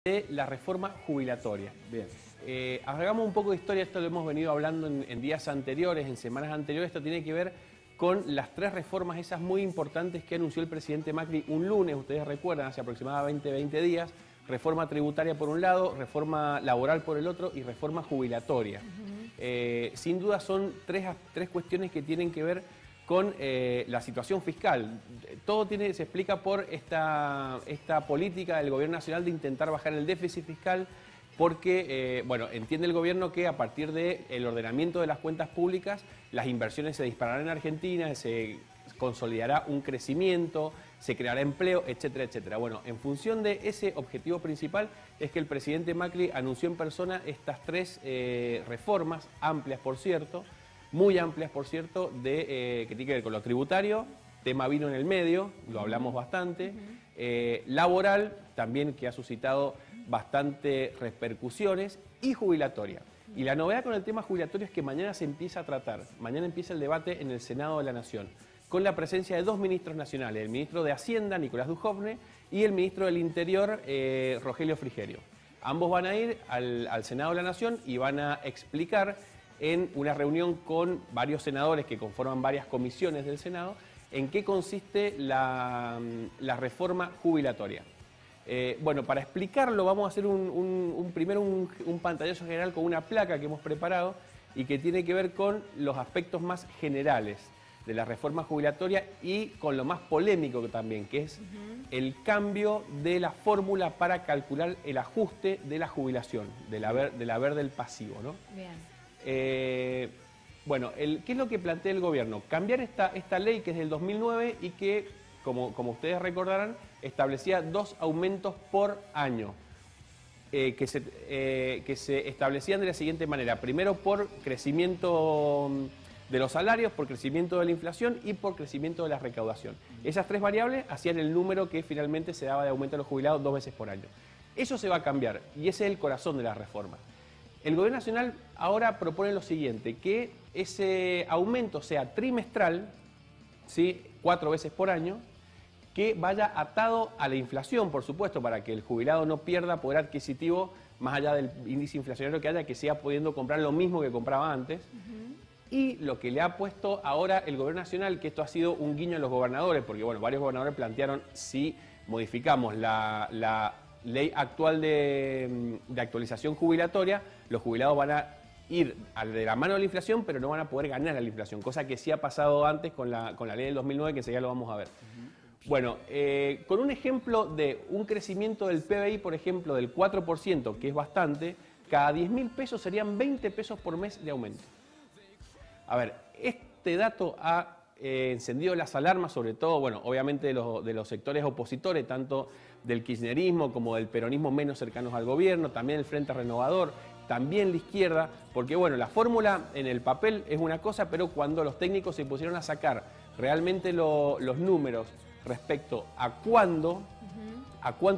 de la reforma jubilatoria. Bien. Hagamos un poco de historia, esto lo hemos venido hablando en días anteriores, en semanas anteriores. Esto tiene que ver con las tres reformas esas muy importantes que anunció el presidente Macri un lunes, ustedes recuerdan, hace aproximadamente 20 días, reforma tributaria por un lado, reforma laboral por el otro y reforma jubilatoria. Sin duda son tres cuestiones que tienen que ver con la situación fiscal. Todo se explica por esta política del gobierno nacional de intentar bajar el déficit fiscal, porque, bueno, entiende el gobierno que a partir del ordenamiento de las cuentas públicas, las inversiones se dispararán en Argentina, se consolidará un crecimiento, se creará empleo, etcétera, etcétera. Bueno, en función de ese objetivo principal es que el presidente Macri anunció en persona estas tres reformas, amplias por cierto, muy amplias por cierto, que tiene que ver con lo tributario, tema vino en el medio, lo hablamos bastante, laboral, también que ha suscitado bastantes repercusiones, y jubilatoria. Y la novedad con el tema jubilatorio es que mañana se empieza a tratar, mañana empieza el debate en el Senado de la Nación, con la presencia de dos ministros nacionales, el ministro de Hacienda, Nicolás Dujovne, y el ministro del Interior, Rogelio Frigerio. Ambos van a ir al Senado de la Nación y van a explicar en una reunión con varios senadores que conforman varias comisiones del Senado, en qué consiste la reforma jubilatoria. Bueno, para explicarlo vamos a hacer primero un pantallazo general con una placa que hemos preparado y que tiene que ver con los aspectos más generales de la reforma jubilatoria y con lo más polémico también, que es el cambio de la fórmula para calcular el ajuste de la jubilación, del haber del pasivo, ¿no? Bien. Bueno, ¿qué es lo que plantea el gobierno? Cambiar esta ley que es del 2009 y que, como ustedes recordarán, establecía 2 aumentos por año, que se establecían de la siguiente manera. Primero por crecimiento de los salarios, por crecimiento de la inflación y por crecimiento de la recaudación. Esas tres variables hacían el número que finalmente se daba de aumento a los jubilados 2 veces por año. Eso se va a cambiar y ese es el corazón de la reforma. El gobierno nacional ahora propone lo siguiente, que ese aumento sea trimestral, ¿sí? 4 veces por año, que vaya atado a la inflación, por supuesto, para que el jubilado no pierda poder adquisitivo más allá del índice inflacionario que haya, que siga pudiendo comprar lo mismo que compraba antes. Y lo que le ha puesto ahora el gobierno nacional, que esto ha sido un guiño a los gobernadores, porque bueno, varios gobernadores plantearon si modificamos la ley actual de actualización jubilatoria, los jubilados van a ir de la mano de la inflación, pero no van a poder ganar a la inflación, cosa que sí ha pasado antes con la ley del 2009, que enseguida lo vamos a ver. Bueno, con un ejemplo de un crecimiento del PBI, por ejemplo, del 4%, que es bastante, cada 10.000 pesos serían 20 pesos por mes de aumento. A ver, este dato ha encendido las alarmas, sobre todo, bueno, obviamente de los sectores opositores, tanto del kirchnerismo como del peronismo menos cercanos al gobierno, también el Frente Renovador, también la izquierda, porque bueno, la fórmula en el papel es una cosa, pero cuando los técnicos se pusieron a sacar realmente los números respecto a cuánto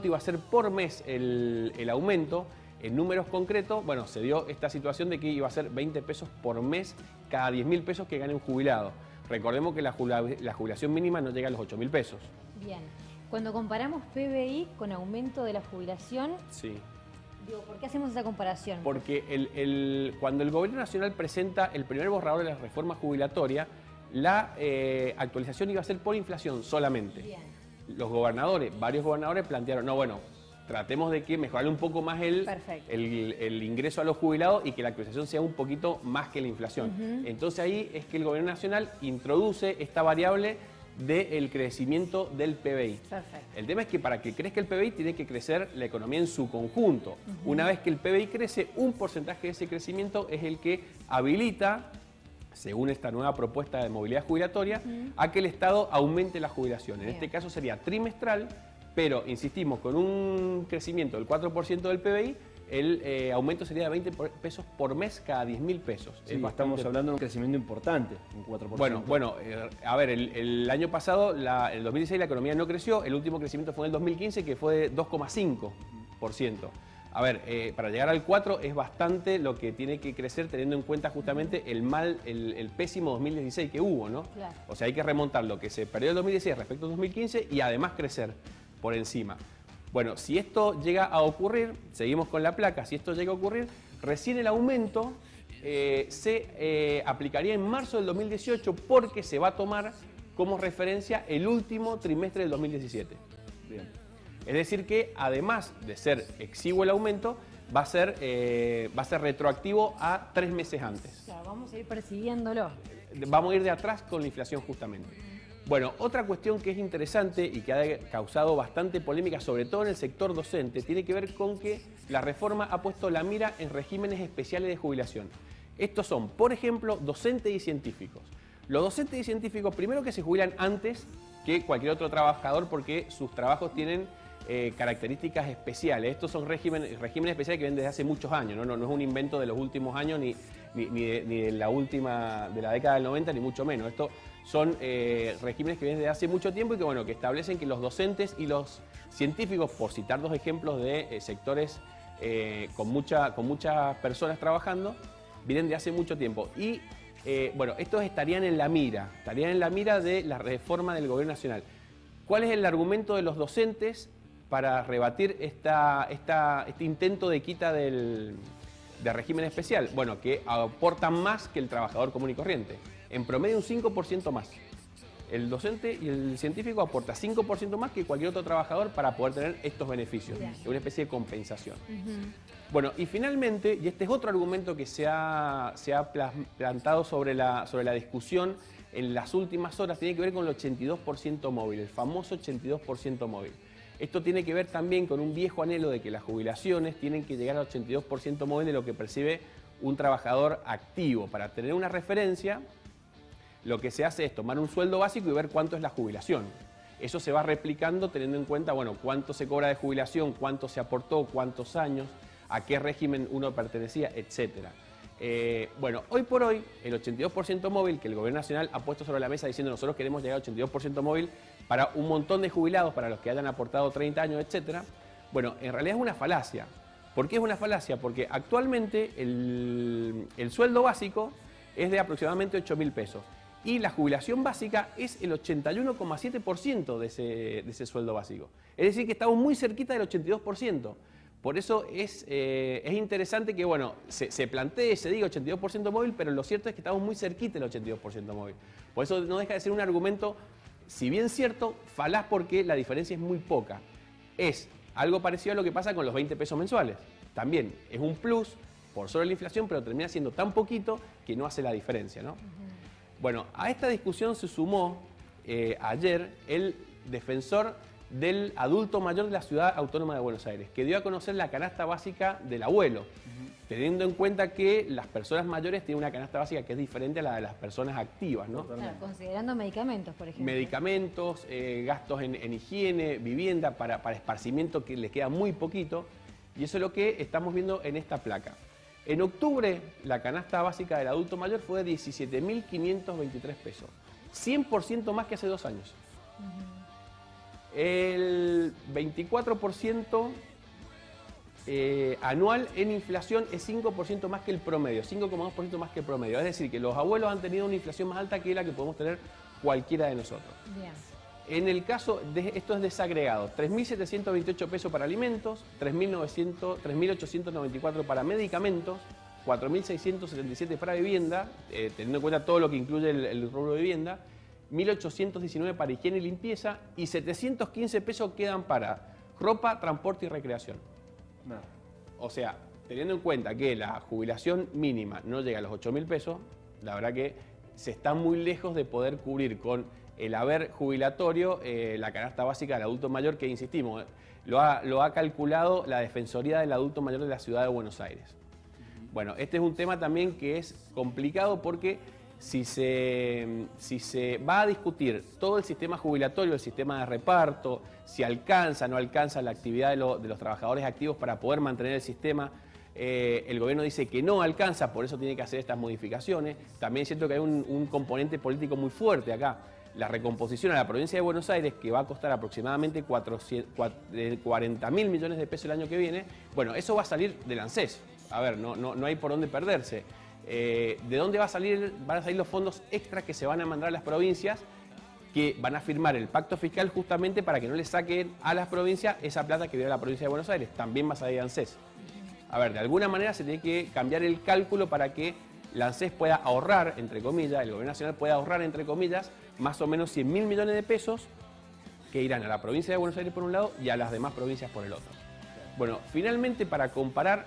iba a ser por mes el aumento, en números concretos, bueno, se dio esta situación de que iba a ser 20 pesos por mes cada 10.000 pesos que gane un jubilado. Recordemos que la jubilación mínima no llega a los 8.000 pesos. Bien. Cuando comparamos PBI con aumento de la jubilación, sí. Digo, ¿por qué hacemos esa comparación? Porque cuando el gobierno nacional presenta el primer borrador de la reforma jubilatoria, la actualización iba a ser por inflación solamente. Bien. Los gobernadores, varios gobernadores plantearon, no, bueno, tratemos de que mejorarle un poco más el ingreso a los jubilados y que la actualización sea un poquito más que la inflación. Entonces ahí es que el gobierno nacional introduce esta variable del crecimiento del PBI. Perfecto. El tema es que para que crezca el PBI tiene que crecer la economía en su conjunto. Una vez que el PBI crece, un porcentaje de ese crecimiento es el que habilita, según esta nueva propuesta de movilidad jubilatoria, a que el Estado aumente la jubilación. En este caso sería trimestral, pero, insistimos, con un crecimiento del 4% del PBI, el aumento sería de 20 pesos por mes cada 10.000 pesos. Sí, estamos hablando de un crecimiento importante, un 4%. Bueno, a ver, el año pasado, el 2016, la economía no creció, el último crecimiento fue en el 2015, que fue de 2,5%. A ver, para llegar al 4 es bastante lo que tiene que crecer teniendo en cuenta justamente el pésimo 2016 que hubo, ¿no? Claro. O sea, hay que remontar lo que se perdió en el 2016 respecto al 2015 y además crecer por encima. Bueno, si esto llega a ocurrir, seguimos con la placa, si esto llega a ocurrir, recién el aumento se aplicaría en marzo del 2018 porque se va a tomar como referencia el último trimestre del 2017. Bien. Es decir que además de ser exiguo el aumento, va a ser retroactivo a 3 meses antes. Claro, vamos a ir persiguiéndolo. Vamos a ir de atrás con la inflación justamente. Bueno, otra cuestión que es interesante y que ha causado bastante polémica, sobre todo en el sector docente, tiene que ver con que la reforma ha puesto la mira en regímenes especiales de jubilación. Estos son, por ejemplo, docentes y científicos. Los docentes y científicos, primero que se jubilan antes que cualquier otro trabajador porque sus trabajos tienen características especiales. Estos son regímenes especiales que vienen desde hace muchos años, no es un invento de los últimos años ni de la década del 90, ni mucho menos. Estos son regímenes que vienen desde hace mucho tiempo y que, bueno, que establecen que los docentes y los científicos, por citar dos ejemplos de sectores con muchas personas trabajando, vienen de hace mucho tiempo. Y bueno, estos estarían en la mira de la reforma del gobierno nacional. ¿Cuál es el argumento de los docentes para rebatir este intento de quita de régimen especial? Bueno, que aportan más que el trabajador común y corriente. En promedio un 5% más. El docente y el científico aporta 5% más que cualquier otro trabajador para poder tener estos beneficios. Es una especie de compensación. Bueno, y finalmente, y este es otro argumento que se ha plantado sobre la discusión en las últimas horas, tiene que ver con el 82% móvil, el famoso 82% móvil. Esto tiene que ver también con un viejo anhelo de que las jubilaciones tienen que llegar al 82% móvil de lo que percibe un trabajador activo. Para tener una referencia, lo que se hace es tomar un sueldo básico y ver cuánto es la jubilación. Eso se va replicando teniendo en cuenta, bueno, cuánto se cobra de jubilación, cuánto se aportó, cuántos años, a qué régimen uno pertenecía, etcétera. Bueno, hoy por hoy, el 82% móvil que el Gobierno Nacional ha puesto sobre la mesa diciendo nosotros queremos llegar al 82% móvil para un montón de jubilados, para los que hayan aportado 30 años, etcétera. Bueno, en realidad es una falacia. ¿Por qué es una falacia? Porque actualmente el sueldo básico es de aproximadamente 8.000 pesos y la jubilación básica es el 81,7% de ese sueldo básico. Es decir, que estamos muy cerquita del 82%. Por eso es interesante que, bueno, se plantee, se diga 82% móvil, pero lo cierto es que estamos muy cerquita del 82% móvil. Por eso no deja de ser un argumento, si bien cierto, falaz porque la diferencia es muy poca. Es algo parecido a lo que pasa con los 20 pesos mensuales. También es un plus por sobre la inflación, pero termina siendo tan poquito que no hace la diferencia, ¿no? Bueno, a esta discusión se sumó ayer el defensor del adulto mayor de la Ciudad Autónoma de Buenos Aires, que dio a conocer la canasta básica del abuelo, teniendo en cuenta que las personas mayores tienen una canasta básica que es diferente a la de las personas activas, ¿no? Claro, considerando medicamentos, por ejemplo. Medicamentos, gastos en higiene, vivienda, para esparcimiento, que les queda muy poquito, y eso es lo que estamos viendo en esta placa. En octubre, la canasta básica del adulto mayor fue de 17.523 pesos, 100% más que hace 2 años. El 24% anual en inflación es 5% más que el promedio, 5,2% más que el promedio. Es decir, que los abuelos han tenido una inflación más alta que la que podemos tener cualquiera de nosotros. Bien. En el caso de esto es desagregado, 3.728 pesos para alimentos, 3.894 para medicamentos, 4.677 para vivienda, teniendo en cuenta todo lo que incluye el rubro de vivienda, 1.819 para higiene y limpieza y 715 pesos quedan para ropa, transporte y recreación. Nada. O sea, teniendo en cuenta que la jubilación mínima no llega a los 8.000 pesos, la verdad que se está muy lejos de poder cubrir con el haber jubilatorio la canasta básica del adulto mayor, que insistimos, lo ha calculado la Defensoría del Adulto Mayor de la Ciudad de Buenos Aires. Bueno, este es un tema también que es complicado porque si se va a discutir todo el sistema jubilatorio, el sistema de reparto, si alcanza o no alcanza la actividad de los trabajadores activos para poder mantener el sistema, el gobierno dice que no alcanza, por eso tiene que hacer estas modificaciones. También siento que hay un componente político muy fuerte acá. La recomposición a la provincia de Buenos Aires, que va a costar aproximadamente 40.000 millones de pesos el año que viene, bueno, eso va a salir del ANSES. A ver, no hay por dónde perderse. ¿De dónde van a salir los fondos extras que se van a mandar a las provincias? que van a firmar el pacto fiscal justamente para que no le saquen a las provincias esa plata que viene a la provincia de Buenos Aires, también más allá de ANSES. A ver, de alguna manera se tiene que cambiar el cálculo para que la ANSES pueda ahorrar, entre comillas, el gobierno nacional pueda ahorrar, entre comillas, más o menos 100.000 millones de pesos que irán a la provincia de Buenos Aires por un lado y a las demás provincias por el otro. Bueno, finalmente para comparar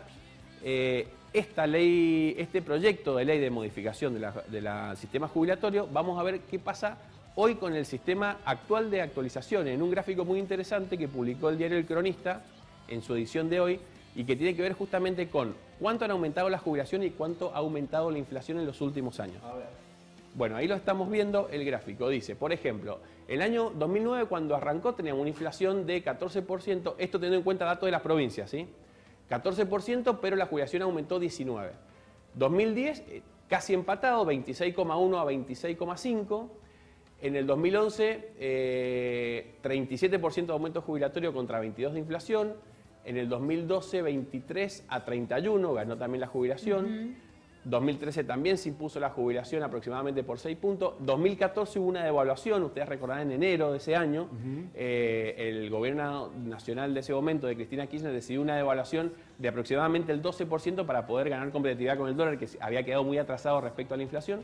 esta ley, este proyecto de ley de modificación del sistema jubilatorio, vamos a ver qué pasa hoy con el sistema actual de actualización, en un gráfico muy interesante que publicó el diario El Cronista en su edición de hoy y que tiene que ver justamente con cuánto han aumentado las jubilaciones y cuánto ha aumentado la inflación en los últimos años. A ver. Bueno, ahí lo estamos viendo, el gráfico dice, por ejemplo, el año 2009 cuando arrancó teníamos una inflación de 14%, esto teniendo en cuenta datos de las provincias, ¿sí? 14%, pero la jubilación aumentó 19%. 2010, casi empatado, 26,1 a 26,5%. En el 2011, 37% de aumento jubilatorio contra 22% de inflación. En el 2012, 23 a 31, ganó también la jubilación. 2013 también se impuso la jubilación aproximadamente por 6 puntos. 2014 hubo una devaluación, ustedes recordarán en enero de ese año, el gobierno nacional de ese momento, de Cristina Kirchner, decidió una devaluación de aproximadamente el 12% para poder ganar competitividad con el dólar, que había quedado muy atrasado respecto a la inflación.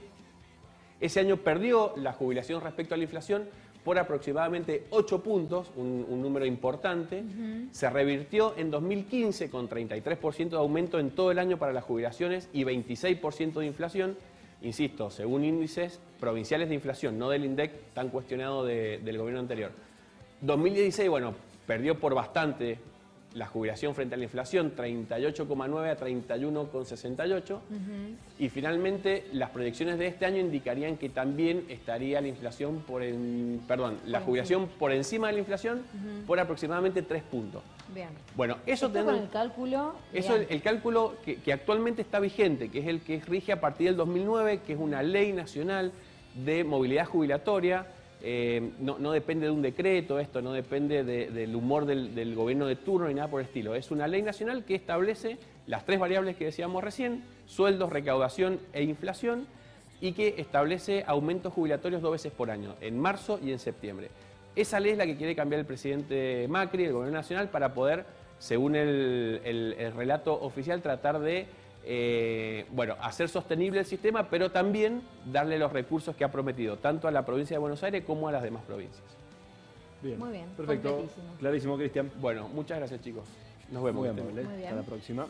Ese año perdió la jubilación respecto a la inflación por aproximadamente 8 puntos, un número importante. Se revirtió en 2015 con 33% de aumento en todo el año para las jubilaciones y 26% de inflación, insisto, según índices provinciales de inflación, no del INDEC tan cuestionado del gobierno anterior. 2016, bueno, perdió por bastante la jubilación frente a la inflación, 38,9 a 31,68. Y finalmente las proyecciones de este año indicarían que también estaría la inflación la jubilación por encima de la inflación por aproximadamente 3 puntos. Bien. Bueno, eso con el cálculo. Eso es el cálculo que actualmente está vigente, que es el que rige a partir del 2009, que es una ley nacional de movilidad jubilatoria. No depende de un decreto, esto no depende del humor del gobierno de turno ni nada por el estilo. Es una ley nacional que establece las 3 variables que decíamos recién, sueldos, recaudación e inflación, y que establece aumentos jubilatorios 2 veces por año, en marzo y en septiembre. Esa ley es la que quiere cambiar el presidente Macri, el gobierno nacional, para poder, según el relato oficial, tratar de hacer sostenible el sistema, pero también darle los recursos que ha prometido, tanto a la provincia de Buenos Aires como a las demás provincias. Bien. Muy bien, perfecto. completísimo. Clarísimo, Cristian. Bueno, muchas gracias, chicos. Nos vemos. Muy amable. Muy bien. Hasta la próxima.